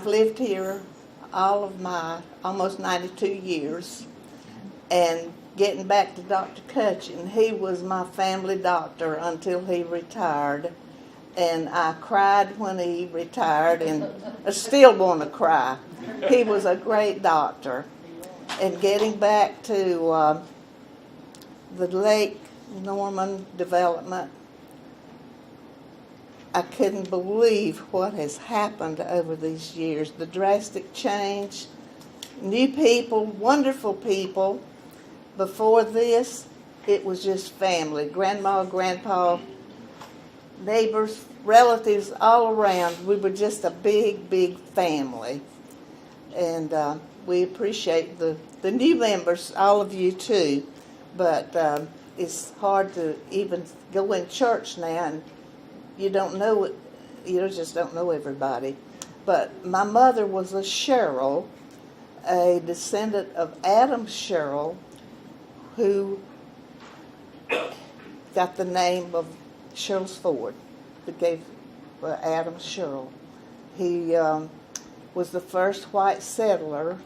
I've lived here all of my almost 92 years. And getting back to Dr. Cutchin, he was my family doctor until he retired. And I cried when he retired, and I still want to cry. He was a great doctor. And getting back to the Lake Norman development, I couldn't believe what has happened over these years. The drastic change, new people, wonderful people. Before this, it was just family, grandma, grandpa, neighbors, relatives all around. We were just a big, big family. And we appreciate the new members, all of you too. But it's hard to even go in church now, and you don't know it. You just don't know everybody. But my mother was a Sherrill, a descendant of Adam Sherrill, who got the name of Sherrills Ford, that gave Adam Sherrill. He was the first white settler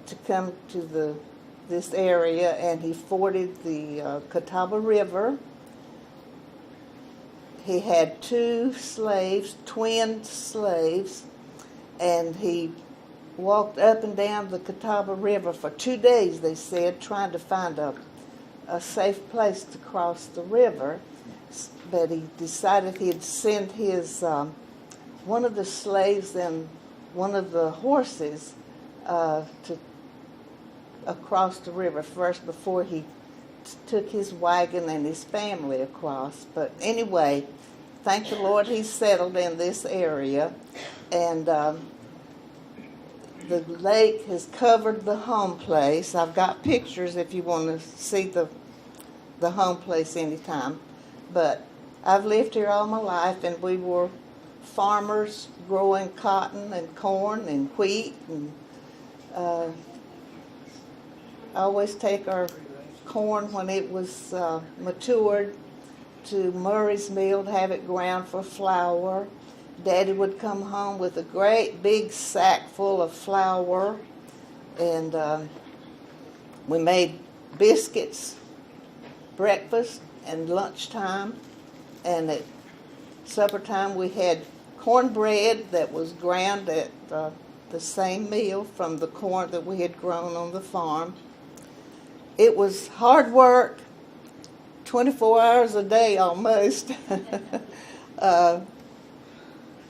to come to this area, and he forded the Catawba River. He had 2 slaves, twin slaves, and he walked up and down the Catawba River for 2 days, they said, trying to find a safe place to cross the river. But he decided he'd send his one of the slaves and one of the horses to across the river first before he took his wagon and his family across. But anyway, thank the Lord he's settled in this area, and the lake has covered the home place. I've got pictures if you want to see the home place anytime. But I've lived here all my life, and we were farmers growing cotton and corn and wheat, and always take our corn when it was matured to Murray's mill to have it ground for flour. Daddy would come home with a great big sack full of flour, and we made biscuits, breakfast and lunchtime, and at supper time we had cornbread that was ground at the same mill from the corn that we had grown on the farm. It was hard work, 24 hours a day almost.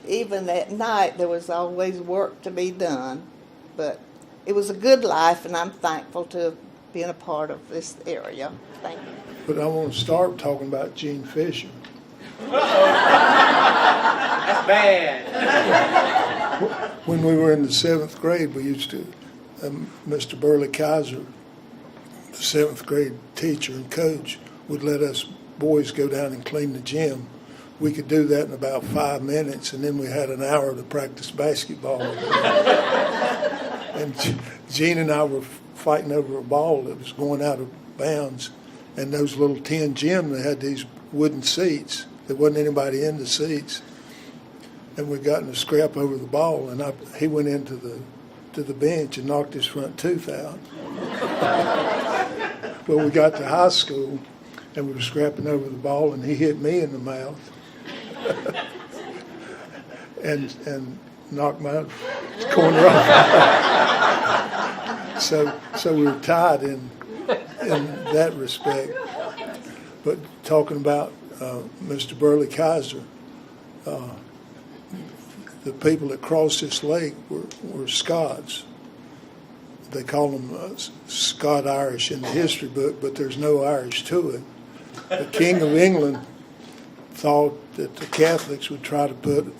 Even at night there was always work to be done. But it was a good life, and I'm thankful to have been a part of this area. Thank you. But I want to start talking about Gene Fisher. That's bad. When we were in the 7th grade, we used to, Mr. Burley Kaiser, the 7th grade teacher and coach, would let us boys go down and clean the gym. We could do that in about 5 minutes, and then we had an hour to practice basketball. And Gene and I were fighting over a ball that was going out of bounds, and those little tin gym, they had these wooden seats. There wasn't anybody in the seats, and we got in a scrap over the ball, and he went into the bench and knocked his front tooth out. Well, we got to high school, and we were scrapping over the ball, and he hit me in the mouth and knocked my corner off. So we were tied in that respect. But talking about Mr. Burley Kaiser, the people that crossed this lake were Scots. They call them Scot-Irish in the history book, but there's no Irish to it. The King of England thought that the Catholics would try to put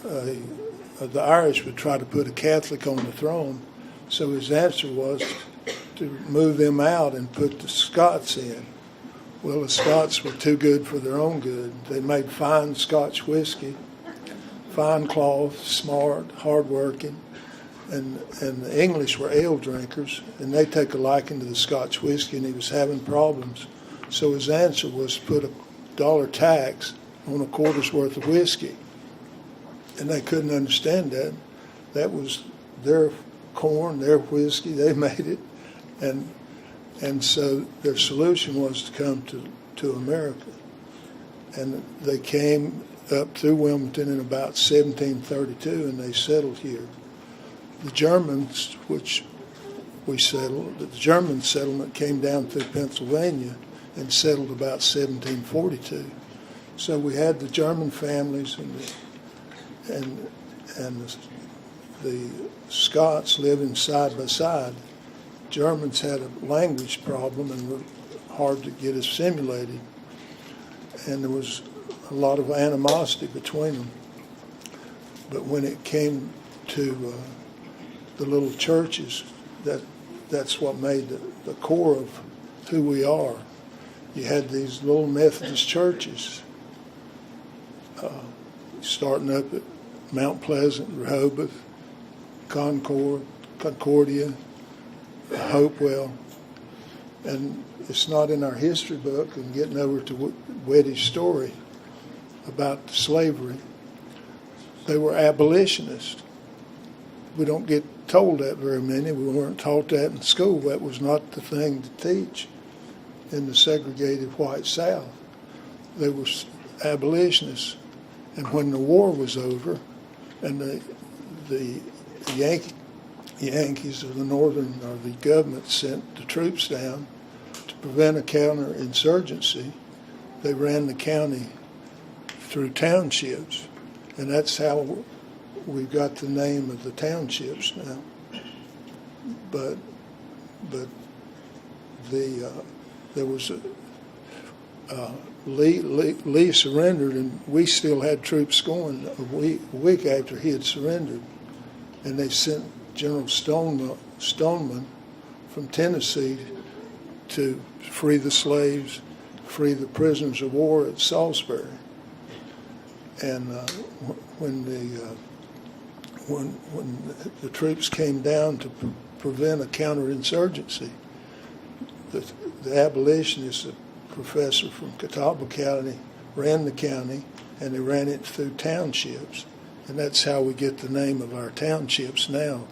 the Irish would try to put a Catholic on the throne, so his answer was to move them out and put the Scots in. Well, the Scots were too good for their own good. They made fine Scotch whiskey, fine cloth, smart, hard-working, and the English were ale drinkers, and they took a liking to the Scotch whiskey, and he was having problems. So his answer was to put $1 tax on a quarter's worth of whiskey. And they couldn't understand that. That was their corn, their whiskey. They made it, and so their solution was to come to America, and they came up through Wilmington in about 1732, and they settled here. The Germans, which we settled, the German settlement came down through Pennsylvania and settled about 1742. So we had the German families and the Scots living side by side. Germans had a language problem and were hard to get assimilated, and there was a lot of animosity between them. But when it came to the little churches, that's what made the core of who we are. You had these little Methodist churches starting up at Mount Pleasant, Rehoboth, Concordia, Hopewell, and it's not in our history book. And getting over to Weddy's story about slavery, they were abolitionists. We don't get told that very many. We weren't taught that in school. That was not the thing to teach in the segregated white South. They were abolitionists. And when the war was over and the Yankees of the northern, or the government, sent the troops down to prevent a counterinsurgency, they ran the county through townships. And that's how we got the name of the townships now. But there was Lee surrendered, and we still had troops going a week after he had surrendered, and they sent General Stoneman from Tennessee to free the slaves, free the prisoners of war at Salisbury. And when the troops came down to prevent a counterinsurgency, the abolitionists, a professor from Catawba County, ran the county, and they ran it through townships. And that's how we get the name of our townships now.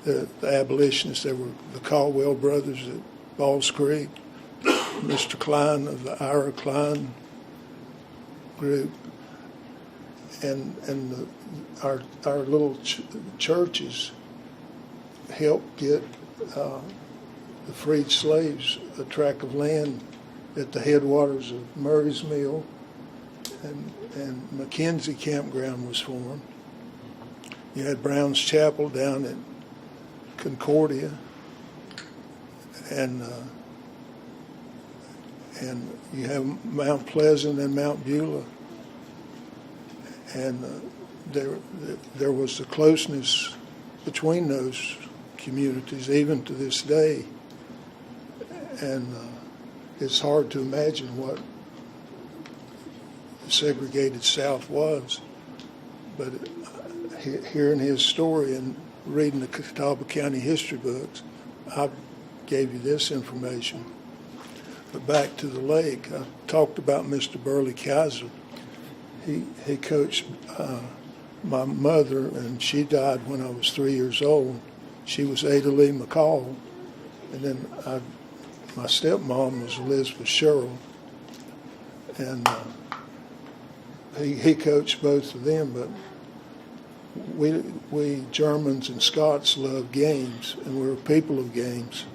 The abolitionists, they were the Caldwell brothers at Balls Creek, Mr. Klein of the Ira Klein group, and our little churches helped get the freed slaves a tract of land at the headwaters of Murray's Mill, and Mackenzie Campground was formed. You had Brown's Chapel down at Concordia, and you have Mount Pleasant and Mount Beulah, and there was the closeness between those communities even to this day, and it's hard to imagine what the segregated South was, but hearing his story and reading the Catawba County history books, I gave you this information. But back to the lake, I talked about Mr. Burley Kaiser. He coached my mother, and she died when I was 3 years old. She was Ada Lee McCall, and then my stepmom was Elizabeth Sherrill, and he coached both of them. But we Germans and Scots love games, and we're people of games.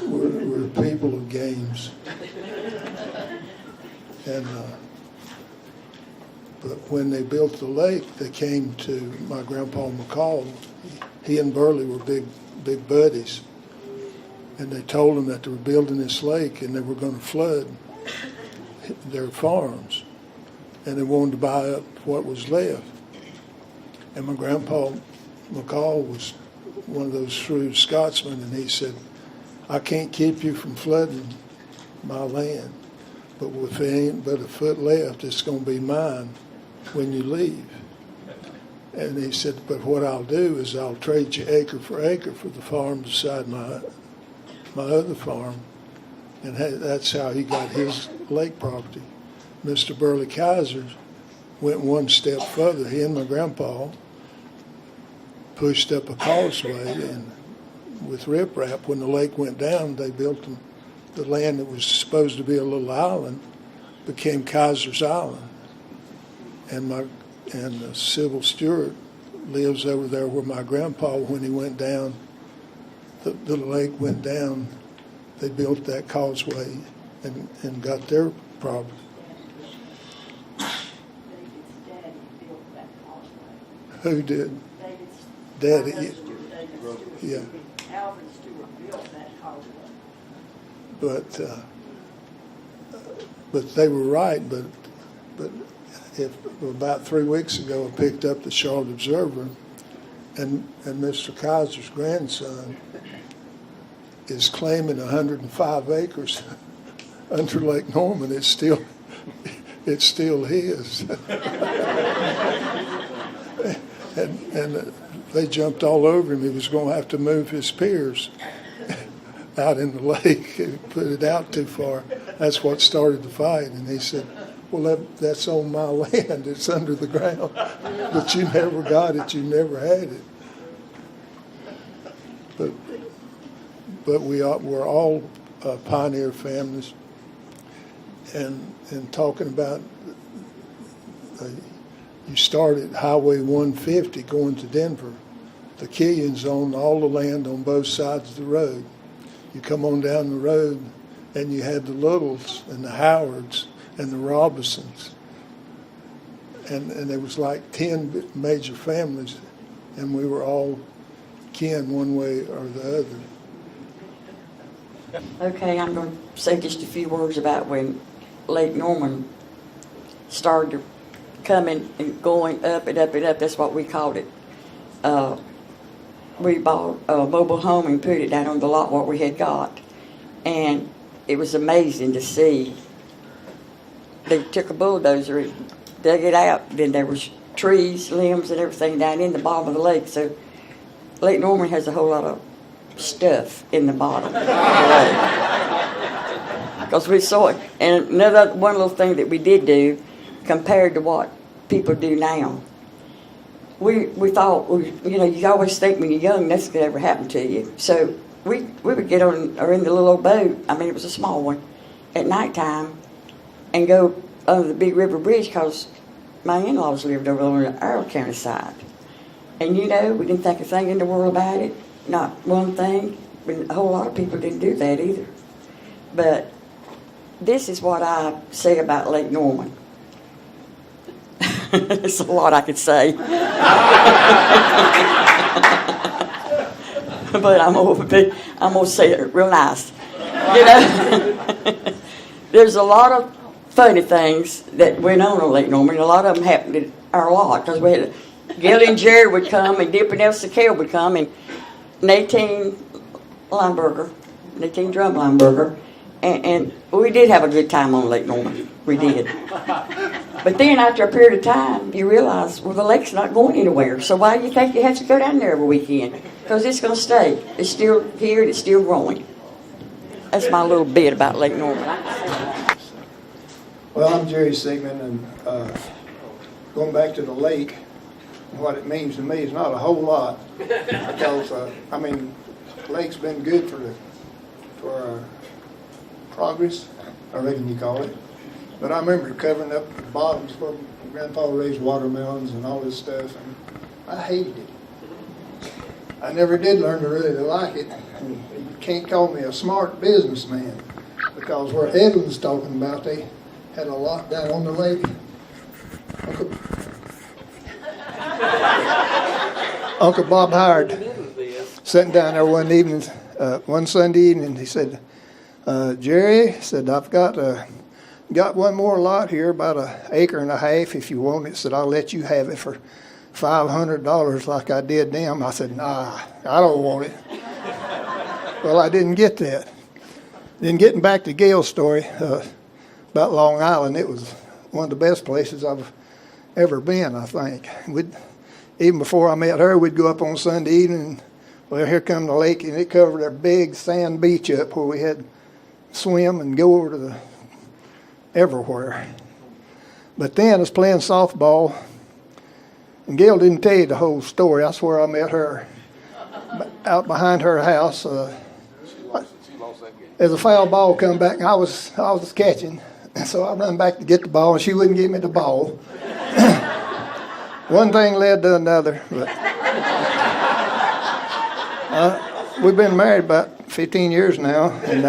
We're people of games. And but when they built the lake, they came to my grandpa McCall. He and Burley were big buddies, and they told him that they were building this lake and they were going to flood their farms, and they wanted to buy up what was left. And my grandpa McCall was one of those shrewd Scotsmen, and he said, "I can't keep you from flooding my land, but if there ain't but a foot left, it's going to be mine when you leave." And he said, "But what I'll do is I'll trade you acre for the farm beside my other farm." And that's how he got his lake property. Mr. Burley Kaiser went one step further. He and my grandpa pushed up a causeway, and with riprap, when the lake went down, they built the land that was supposed to be a little island became Kaiser's Island. And Sybil Stewart lives over there where my grandpa, when he went down, the lake went down, they built that causeway and got their property. Who did? Daddy. Yeah. Alvin Stewart built that causeway. But they were right. But if about 3 weeks ago, I picked up the Charlotte Observer, and Mr. Kaiser's grandson is claiming 105 acres under Lake Norman. It's still his. and they jumped all over him. He was going to have to move his piers out in the lake. He put it out too far. That's what started the fight. And he said, well, that's on my land. It's under the ground. But you never got it. You never had it. But we're all pioneer families. And talking about, you start at Highway 150 going to Denver. The Killians own all the land on both sides of the road. You come on down the road, and you had the Littles and the Howards and the Robinsons. And there was like 10 major families, and we were all kin one way or the other. Okay, I'm going to say just a few words about when Lake Norman started coming and going up and up and up. That's what we called it. We bought a mobile home and put it down on the lot what we had got. And it was amazing to see. They took a bulldozer and dug it out. Then there was trees, limbs, and everything down in the bottom of the lake. So Lake Norman has a whole lot of stuff in the bottom of the lake. Because we saw it. And one little thing that we did do, compared to what people do now, we thought, you always think when you're young that's going to ever happen to you. So we would get on, or in the little old boat, it was a small one, at nighttime, and go under the Big River Bridge, because my in-laws lived over on the Earl County side. And we didn't think a thing in the world about it, not one thing. A whole lot of people didn't do that either. But this is what I say about Lake Norman. There's a lot I could say. But I'm gonna say it real nice. There's a lot of funny things that went on Lake Norman. A lot of them happened at our lot, because we had Gilly and Jerry would come, and Dip and Elsa Carroll would come, and Nadine Drum Lineberger, and we did have a good time on Lake Norman. We did. But then after a period of time, you realize, well, the lake's not going anywhere. So why do you think you have to go down there every weekend? Because it's going to stay. It's still here and it's still growing. That's my little bit about Lake Norman. Well, I'm Jerry Sigmund, and going back to the lake, what it means to me is not a whole lot, because the lake's been good for progress, I reckon you call it. But I remember covering up the bottoms where Grandpa raised watermelons and all this stuff, and I hated it. I never did learn to really like it. And you can't call me a smart businessman, because where Edwin's talking about, they had a lot down on the lake. Uncle Bob Howard sitting down there one evening, one Sunday evening. He said, Jerry, said, I've got one more lot here, about 1.5 acres. If you want it, said, I'll let you have it for $500 like I did them. I said, nah, I don't want it. Well, I didn't get that. Then getting back to Gail's story about Long Island, it was one of the best places I've ever been, I think. Even before I met her, we'd go up on Sunday evening. Well, here come the lake, and it covered a big sand beach up where we had to swim and go over to everywhere. But then I was playing softball And Gail didn't tell you the whole story. I swear I met her out behind her house. As a foul ball come back, I was catching. So I run back to get the ball, and she wouldn't give me the ball. One thing led to another. But, we've been married about 15 years now, and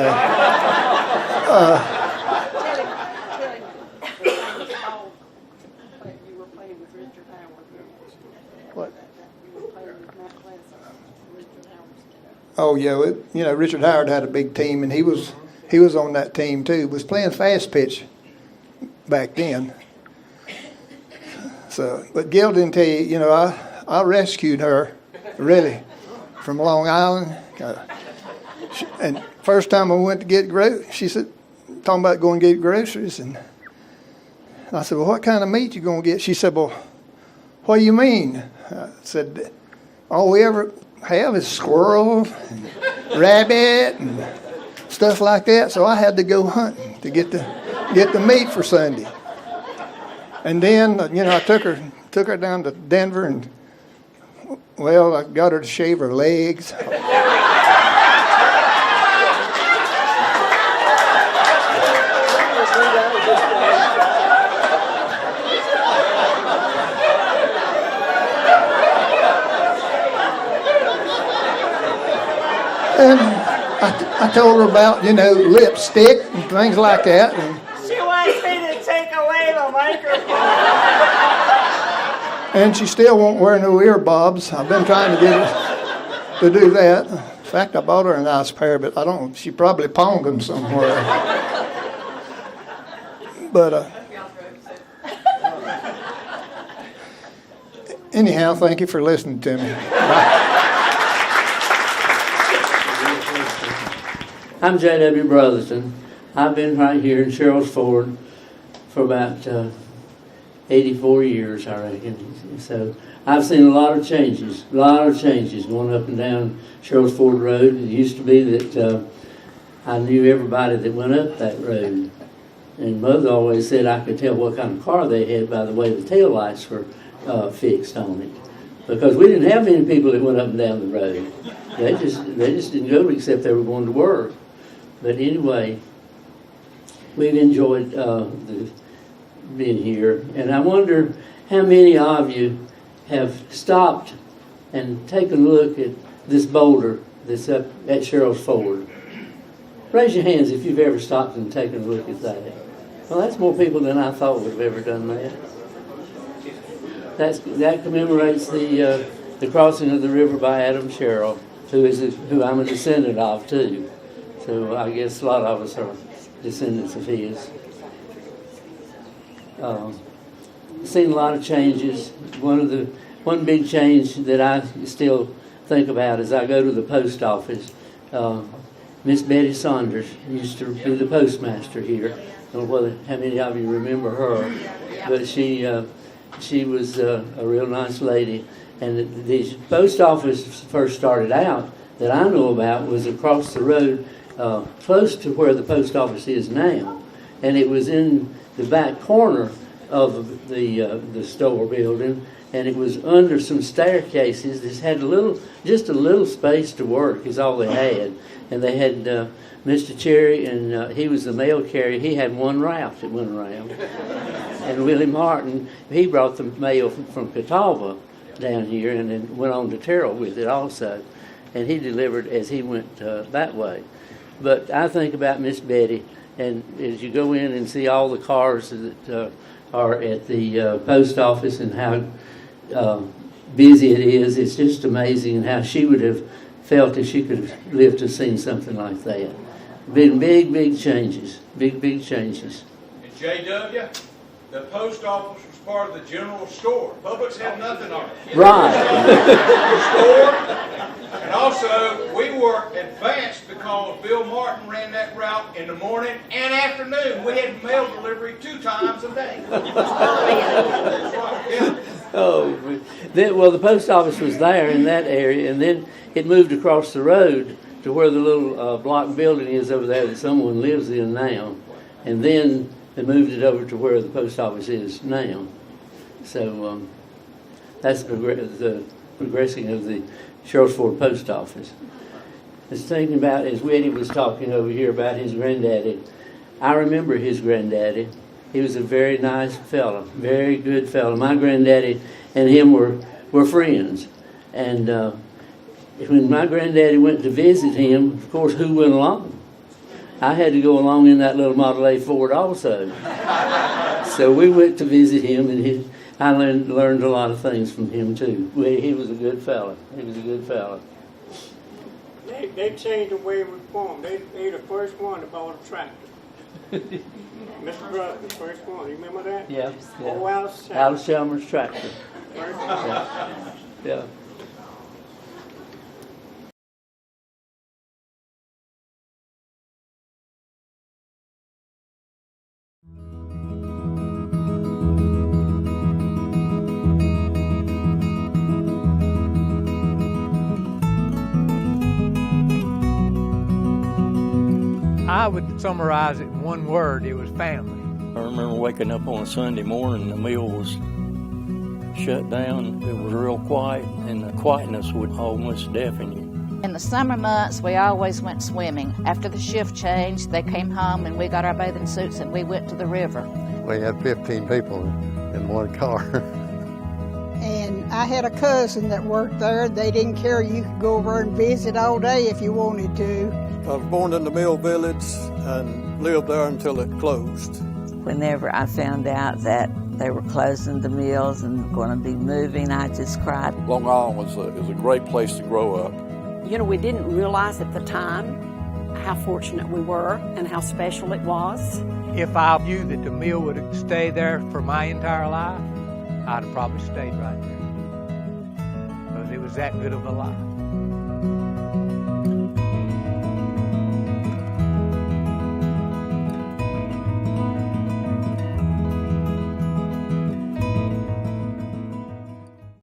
what? Oh yeah, Richard Howard had a big team, and he was on that team too. Was playing fast pitch back then. So, but Gil didn't tell you. I rescued her, really, from Long Island. And first time I went to get groceries, she said, talking about going to get groceries, and I said, well, what kind of meat you going to get? She said, well, what do you mean? I said, all we ever have is squirrel, and rabbit, and stuff like that. So I had to go hunting to get the meat for Sunday. And then, I took her down to Denver, and well, I got her to shave her legs. And I told her about, lipstick and things like that. And she wants me to take away the microphone. And she still won't wear no earbobs. I've been trying to get her to do that. In fact, I bought her a nice pair, but I don't. She probably pawned them somewhere. But anyhow, thank you for listening to me. I'm J.W. Brotherton. I've been right here in Sherrills Ford for about 84 years, I reckon. So I've seen a lot of changes going up and down Sherrills Ford Road. It used to be that I knew everybody that went up that road. And Mother always said I could tell what kind of car they had by the way the taillights were fixed on it. Because we didn't have many people that went up and down the road. They just didn't go except they were going to work. But anyway, we've enjoyed being here. And I wonder how many of you have stopped and taken a look at this boulder that's up at Sherrills Ford. Raise your hands if you've ever stopped and taken a look at that. Well, that's more people than I thought would have ever done that. That commemorates the crossing of the river by Adam Sherrill, who I'm a descendant of too. So I guess a lot of us are descendants of his. Seen a lot of changes. One big change that I still think about is I go to the post office. Miss Betty Saunders used to be the postmaster here. I don't know how many of you remember her, but she was a real nice lady. And the post office first started out that I know about was across the road, close to where the post office is now, and it was in the back corner of the store building, and it was under some staircases. This had just a little space to work is all they had, and they had Mr. Cherry, and he was the mail carrier. He had one route that went around, and Willie Martin, he brought the mail from Catawba down here, and then went on to Terrell with it also, and he delivered as he went that way. But I think about Miss Betty, and as you go in and see all the cars that are at the post office and how busy it is, it's just amazing how she would have felt if she could have lived to see something like that. Been big changes, big changes. And J.W., the post office was part of the general store. Publix had nothing on it. Right. Store. And also, we were advanced because Bill Martin ran that route in the morning and afternoon. We had mail delivery 2 times a day. Oh, well, the post office was there in that area, and then it moved across the road to where the little block building is over there that someone lives in now, and then they moved it over to where the post office is now. So That's the progressing of the Sherrills Ford Post Office. I was thinking about, as Whitney was talking over here about his granddaddy, I remember his granddaddy. He was a very nice fellow, very good fellow. My granddaddy and him were friends. And when my granddaddy went to visit him, of course, who went along? I had to go along in that little Model A Ford also. So we went to visit him, and I learned a lot of things from him too. He was a good fellow. He was a good fellow. They changed the way we formed. They the first one to bought a tractor. Mr. Brother, the first one. You remember that? Yeah. Oh, Alice Chalmers tractor. First one. Yeah. I would summarize it in one word. It was family. I remember waking up on a Sunday morning, the mill was shut down. It was real quiet, and the quietness would almost deafen you. In the summer months, we always went swimming. After the shift changed, they came home and we got our bathing suits and we went to the river. We had 15 people in one car. And I had a cousin that worked there. They didn't care. You could go over and visit all day if you wanted to. I was born in the mill village and lived there until it closed. Whenever I found out that they were closing the mills and going to be moving, I just cried. Long Island is a great place to grow up. You know, we didn't realize at the time how fortunate we were and how special it was. If I knew that the mill would stay there for my entire life, I'd have probably stayed right there. Because it was that good of a life.